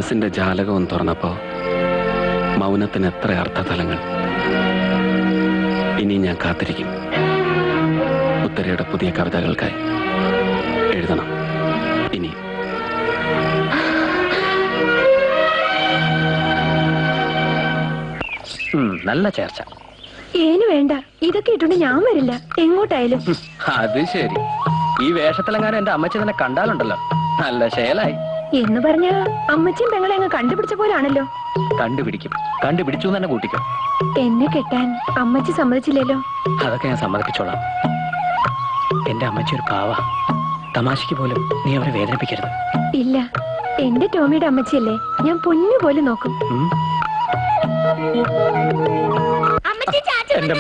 മനസ്സിന്റെ ജാലകവും തുറന്നപ്പോ മൗനത്തിന് എത്ര അർത്ഥതലങ്ങൾ. ഇനി ഞാൻ കാത്തിരിക്കും ഉത്തരയുടെ പുതിയ കവിതകൾക്കായി. എഴുതണം ഇനി. നല്ല ചേർച്ച. ഏന് വേണ്ട, ഇതൊക്കെ ഇട്ടുണ്ട് ഞാൻ വരില്ല എങ്ങോട്ടായാലും. അത് ശരി. ഈ വേഷത്തിലെങ്ങാനും എന്റെ അമ്മച്ചി തന്നെ കണ്ടാലുണ്ടല്ലോ നല്ല ശേലായി എന്ന് പറഞ്ഞ അമ്മച്ചിയും പെങ്ങളെ അങ്ങ് കണ്ടുപിടിച്ച പോലാണല്ലോ. കണ്ടുപിടിക്കും, കണ്ടുപിടിച്ചു തന്നെ കൂട്ടിക്കും. എന്നെ കെട്ടാൻ അമ്മച്ചി സമ്മതിച്ചില്ലല്ലോ. അതൊക്കെ ഞാൻ സമ്മതിപ്പിച്ചോളാം. എന്റെ അമ്മച്ചി ഒരു പാവ. തമാശയ്ക്ക് പോലും നീ അവരെ വേദനിപ്പിക്കരുത്. ഇല്ല, എന്റെ ടോമിയുടെ അമ്മച്ചിയല്ലേ, ഞാൻ പൊന്നു പോലെ നോക്കും. എന്റെ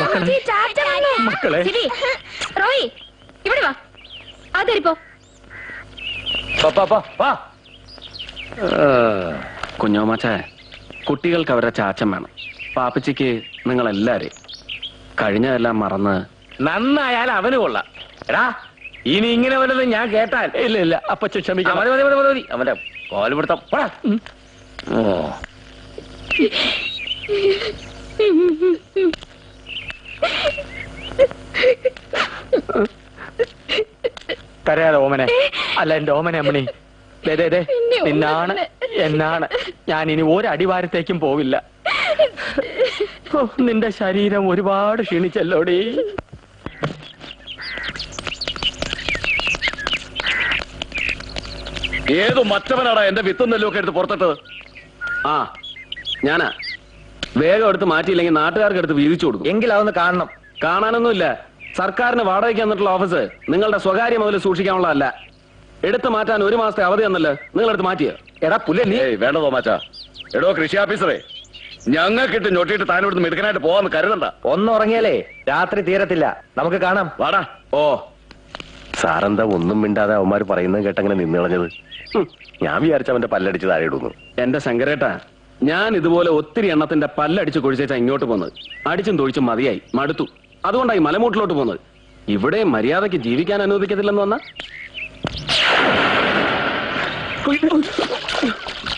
മക്കളെ റോയി ഇവിടെ വാ. അതെരിപ്പോ കുഞ്ഞോമാച്ചേ, കുട്ടികൾക്ക് അവരുടെ ചാച്ചൻ വേണം. പാപ്പച്ചിക്ക് നിങ്ങളെല്ലാരെയും. കഴിഞ്ഞതെല്ലാം മറന്ന് നന്നായാൽ അവന് കൊള്ളാം. എടാ, ഇനി ഇങ്ങനെ വല്ലതും ഞാൻ കേട്ടാൽ ഇല്ല ഇല്ല അപ്പച്ച ക്ഷമിക്കാം. മതി മതി മതി മതി. അവന്റെ കോലുപിടുത്തം. കരയാതെ ഓമനെ. അല്ല എന്റെ ഓമനെ അമ്മണി, നിന്നാണ് എന്നാണ്. ഞാൻ ഇനി ഒരടിവാരത്തേക്കും പോവില്ല. നിന്റെ ശരീരം ഒരുപാട് ക്ഷീണിച്ചല്ലോടി. ഏതു മറ്റവനാടാ എന്റെ വിത്തും നെല്ലും ഒക്കെ എടുത്ത് പുറത്തിട്ടത്? ആ ഞാനാ. വേഗം എടുത്ത് മാറ്റിയില്ലെങ്കിൽ നാട്ടുകാർക്ക് എടുത്ത് വീതിച്ചു കൊടുക്കും. എങ്കിൽ അതൊന്ന് കാണണം. കാണാനൊന്നുമില്ല. സർക്കാരിന് വാടകയ്ക്ക് തന്നിട്ടുള്ള ഓഫീസ് നിങ്ങളുടെ സ്വകാര്യ മുതൽ സൂക്ഷിക്കാനുള്ളതല്ല. എടുത്തു മാറ്റാൻ 1 മാസത്തെ അവധി തന്നല്ലോ, നിങ്ങളെടുത്ത് മാറ്റിയോ? എടാ പുല്ലേ, നീ വേണ്ടതോ മാറ്റാ. എടോ കൃഷി ഓഫീസറെ, ഞങ്ങൾക്കിട്ട് ഞൊട്ടിയിട്ട് താനിവിടുന്ന് മിടുക്കനായിട്ട് പോവാന്ന് കരുതണ്ട. ഒന്നുറങ്ങിയാലേ രാത്രി തീരത്തില്ല. നമുക്ക് കാണാം. വാടാ. ഓ സാറെന്താ ഒന്നും മിണ്ടാതെ അവന്മാര് പറയുന്നത് കേട്ടങ്ങനെ നിന്ന് കളഞ്ഞത്? ഞാൻ വിചാരിച്ച അവന്റെ പല്ലടിച്ച് താഴെ ഇടുന്നു. എന്റെ ശങ്കരേട്ടാ, ഞാൻ ഇതുപോലെ ഒത്തിരി എണ്ണത്തിന്റെ പല്ലടിച്ച് കൊഴിച്ചാ ഇങ്ങോട്ട് പോന്നത്. അടിച്ചും തൊഴിച്ചും മതിയായി, മടുത്തു. അതുകൊണ്ടായി മലമൂട്ടിലോട്ട് പോന്നത്. ഇവിടെ മര്യാദയ്ക്ക് ജീവിക്കാൻ അനുവദിക്കത്തില്ലെന്ന് വന്ന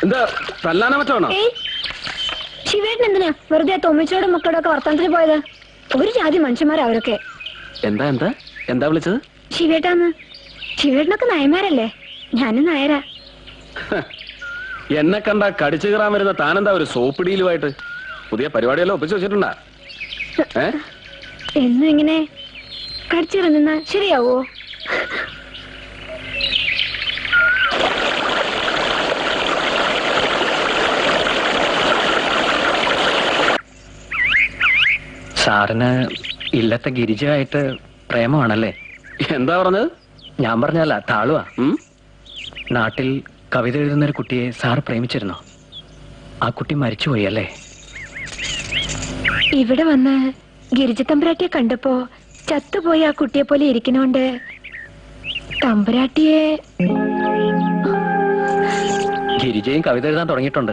എന്താ തല്ലാന മറ്റാണോ? ശിവേട്ടൻ എന്തിനാ വെറുതെ തൊമ്മിച്ചോടും മക്കളുടെ ഒക്കെ വർത്തമാനത്തിന് പോയത്? ഒരു ജാതി മനുഷ്യന്മാരാ അവരൊക്കെ. എന്താ എന്താ എന്താ വിളിച്ചത്? ശിവേട്ടാന്ന്. ശിവേട്ടനൊക്കെ നായന്മാരല്ലേ, ഞാനും നായരാ. എന്നെ കണ്ട കടിച്ചു കയറാൻ വരുന്ന താനെന്താ ഒരു സോപ്പിടിയിലുമായിട്ട്? പുതിയ പരിപാടിയെല്ലാം ഒപ്പിച്ചു വെച്ചിട്ടുണ്ടാ? എന്നും ഇങ്ങനെ കടിച്ചിറങ്ങുന്ന ശരിയാവോ? സാറിന് ഇല്ലത്തെ ഗിരിജയായിട്ട് പ്രേമമാണല്ലേ? എന്താ പറഞ്ഞത്? ഞാൻ പറഞ്ഞല്ല, താളുവാ. നാട്ടിൽ കവിത എഴുതുന്നൊരു കുട്ടിയെ സാർ പ്രേമിച്ചിരുന്നോ? ആ കുട്ടി മരിച്ചുപോയി അല്ലേ? ഇവിടെ വന്ന് ഗിരിജ തമ്പുരാട്ടിയെ കണ്ടപ്പോ ചത്തുപോയി ആ കുട്ടിയെ പോലെ ഇരിക്കണോണ്ട് തമ്പുരാട്ടിയെ. ഗിരിജയും കവിത എഴുതാൻ തുടങ്ങിയിട്ടുണ്ട്.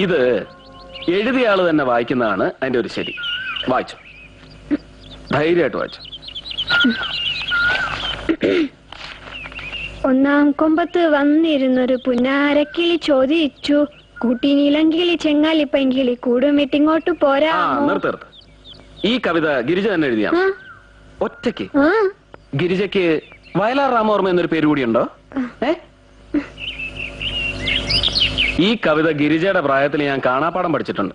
ഇത് എഴുതിയ ആള് തന്നെ വായിക്കുന്നതാണ് അതിന്റെ ഒരു ശരി. വായിച്ചു, ധൈര്യമായിട്ട് വായിച്ചു. ഒന്നാം കൊമ്പത്ത് വന്നിരുന്നൊരു പുന്നാരക്കിളി ചോദിച്ചു, കൂട്ടിനീലങ്കിളി ചെങ്ങാലിപ്പങ്കിളി കൂടുമിട്ടിങ്ങോട്ട് പോരാ. നിർത്ത്. ഈ കവിത ഗിരിജ തന്നെ എഴുതിയാണ് ഒറ്റയ്ക്ക്. ഗിരിജയ്ക്ക് വയലാർ രാമവർമ്മ എന്നൊരു പേര് കൂടിയുണ്ടോ? ഈ കവിത ഗിരിജയുടെ പ്രായത്തിൽ ഞാൻ കാണാപ്പാടം പഠിച്ചിട്ടുണ്ട്.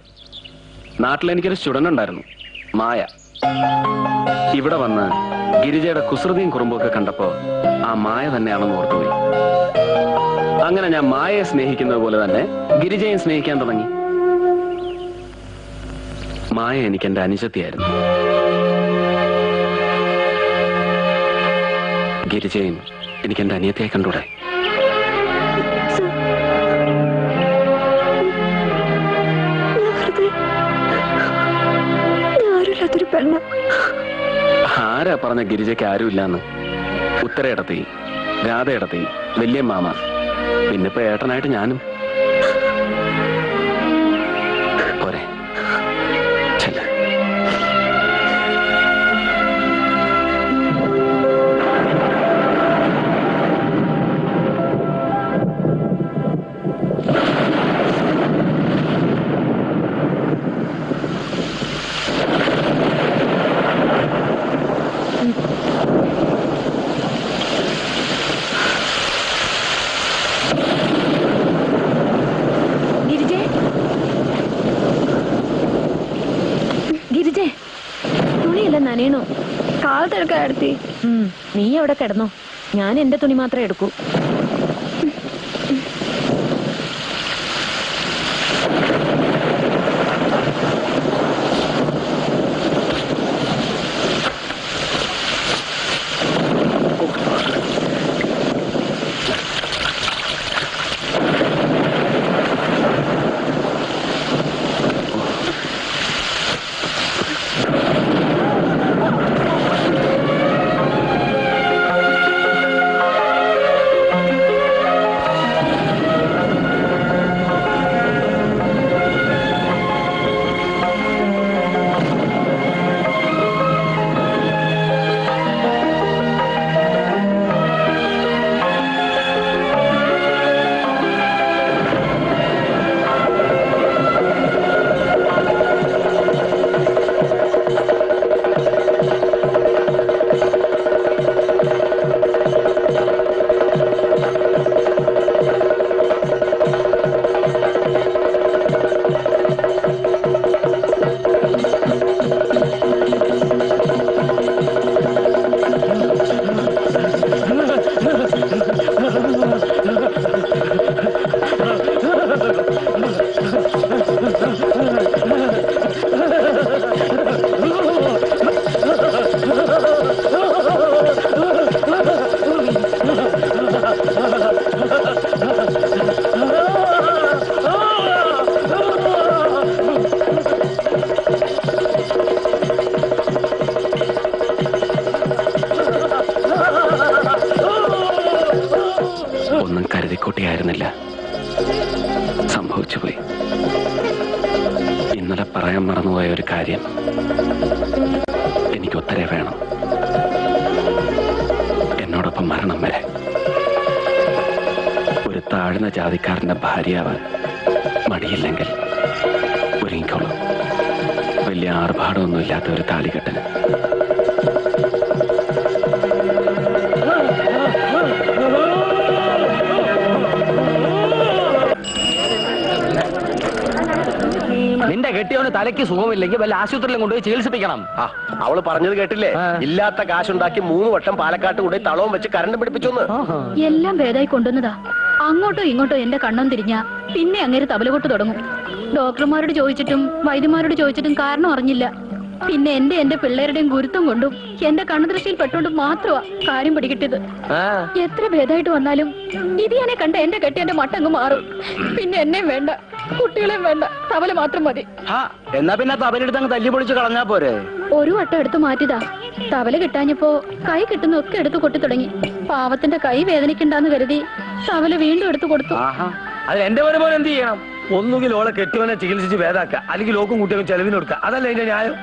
നാട്ടിൽ എനിക്കൊരു സ്റ്റുഡന്റ് ഉണ്ടായിരുന്നു, മായ. ഇവിടെ വന്ന് ഗിരിജയുടെ കുസൃതിയും കുറുമ്പൊക്കെ കണ്ടപ്പോ ആ മായ തന്നെയാണെന്ന് ഓർത്തുപോയി. അങ്ങനെ ഞാൻ മായയെ സ്നേഹിക്കുന്നത് പോലെ തന്നെ ഗിരിജയെ സ്നേഹിക്കാൻ തുടങ്ങി. മായ എനിക്ക് എന്റെ അനുജത്തിയായിരുന്നു. ഗിരിജയും എനിക്ക് എന്റെ അനിയത്തിയായി കണ്ടൂടെ? ആരാ പറഞ്ഞ ഗിരിജയ്ക്ക് ആരുമില്ലാന്ന്? ഉത്തരയിടത്തി, രാധയിടത്തി, വലിയ മാമ, പിന്നിപ്പോ ഏട്ടനായിട്ട് ഞാനും. പോരെ, ചെല്ല. നനയണു. കാലത്തെടുക്കാൻ എടുത്തി. നീ അവിടെ കിടന്നോ, ഞാൻ എന്റെ തുണി മാത്രമേ എടുക്കൂ. ഒന്നും കരുതിക്കൂട്ടിയായിരുന്നില്ല, സംഭവിച്ചുപോയി. ഇന്നലെ പറയാൻ മറന്നുപോയ ഒരു കാര്യം, എനിക്ക് ഉത്തരേ വേണം. എന്നോടൊപ്പം മരണം വരെ. ഒരു താഴ്ന്ന ജാതിക്കാരന്റെ ഭാര്യയാവാൻ മടിയില്ലെങ്കിൽ ഒരുങ്ങിക്കോളൂ. വലിയ ആർഭാടമൊന്നുമില്ലാത്ത ഒരു താലികെട്ടിന്. നിന്റെ കെട്ടിയവന് തലയ്ക്ക് സുഖമില്ലെങ്കിൽ വല്ല ആശുപത്രിയിലും കൊണ്ടുപോയി ചികിത്സിപ്പിക്കണം. അവള് പറഞ്ഞത് കേട്ടില്ലേ? ഇല്ലാത്ത കാശുണ്ടാക്കി 3 വട്ടം പാലക്കാട്ട് കൊണ്ടുപോയി തളവും വെച്ച് കരണ്ട് പിടിപ്പിച്ചോന്ന്. എല്ലാം ഭേദമായി കൊണ്ടുവന്നതാ. അങ്ങോട്ടോ ഇങ്ങോട്ടോ എന്റെ കണ്ണും തിരിഞ്ഞ പിന്നെ അങ്ങനെ തബലകൊട്ട് തുടങ്ങും. ഡോക്ടർമാരോട് ചോദിച്ചിട്ടും വൈദ്യന്മാരോട് ചോദിച്ചിട്ടും കാരണം അറിഞ്ഞില്ല. പിന്നെ എന്റെ പിള്ളേരുടെയും ഗുരുത്വം കൊണ്ടും എന്റെ കണ്ണുദൃഷ്ടിയിൽ പെട്ടോണ്ട് മാത്രമാ കാര്യം പിടികിട്ടിയത്. എത്ര ഭേദമായിട്ട് വന്നാലും ഇതിയാനെ കണ്ട എന്റെ കെട്ടി എന്റെ മട്ടങ്ങ് മാറും. പിന്നെ എന്നെയും വേണ്ട, കുട്ടികളെയും വേണ്ട, തവല മാത്രം മതി. എന്നാ പിന്നെ തവലെടുത്ത് അങ്ങ് തല്ലി പൊളിച്ച് കളഞ്ഞാ പോരെ? ഒരു വട്ടം എടുത്തു മാറ്റിയതാ. തവല കിട്ടാഞ്ഞപ്പോ കൈ കിട്ടുന്നൊക്കെ എടുത്തു കൊട്ടി തുടങ്ങി. പാവത്തിന്റെ കൈ വേദനിക്കണ്ടെന്ന് കരുതി തവല വീണ്ടും എടുത്തു കൊടുത്തു. അത് എന്റെ പോലെ പോലെ എന്ത് ചെയ്യണം? ഒന്നുകിൽ ഓളെ കെട്ടിയവനെ ചികിത്സിച്ച് ഭേദാക്ക, അല്ലെങ്കിൽ ലോക്കും കുട്ടിയും ചെലവിന് കൊടുക്കുക. അതല്ല ഇതിന്റെ ന്യായം.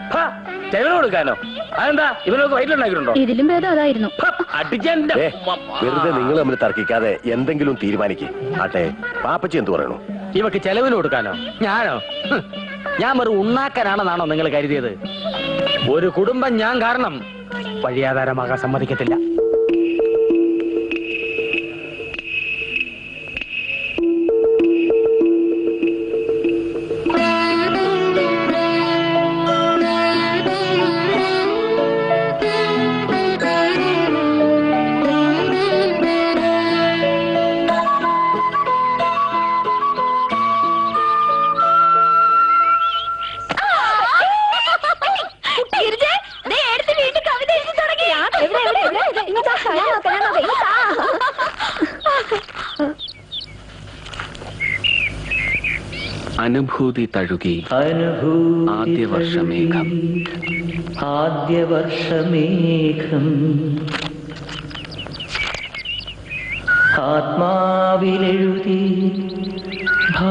ചെലവിന് കൊടുക്കാനോ? അതെന്താ ഇവനൊക്കെ വയറ്റിലുണ്ടാക്കിയിട്ടുണ്ടോ? ഇതിലും ഭേദം അതായിരുന്നു. അടിക്കാൻ വെറുതെ നിങ്ങൾ തമ്മിൽ തർക്കിക്കാതെ എന്തെങ്കിലും തീരുമാനിക്കേ. ആട്ടെ, പാപ്പച്ചി എന്ത് പറയണു? ഇവക്ക് ചെലവിന് കൊടുക്കാനോ? ഞാനോ? ഞാൻ വെറും ഉണ്ണാക്കാനാണെന്നാണോ നിങ്ങൾ കരുതിയത്? ഒരു കുടുംബം ഞാൻ കാരണം വഴിയാധാരമാകാൻ സമ്മതിക്കത്തില്ല. അനുഭൂതി തഴുകി ആദ്യവർഷമേഘം. ആത്മാവിലെഴുതി ഭാ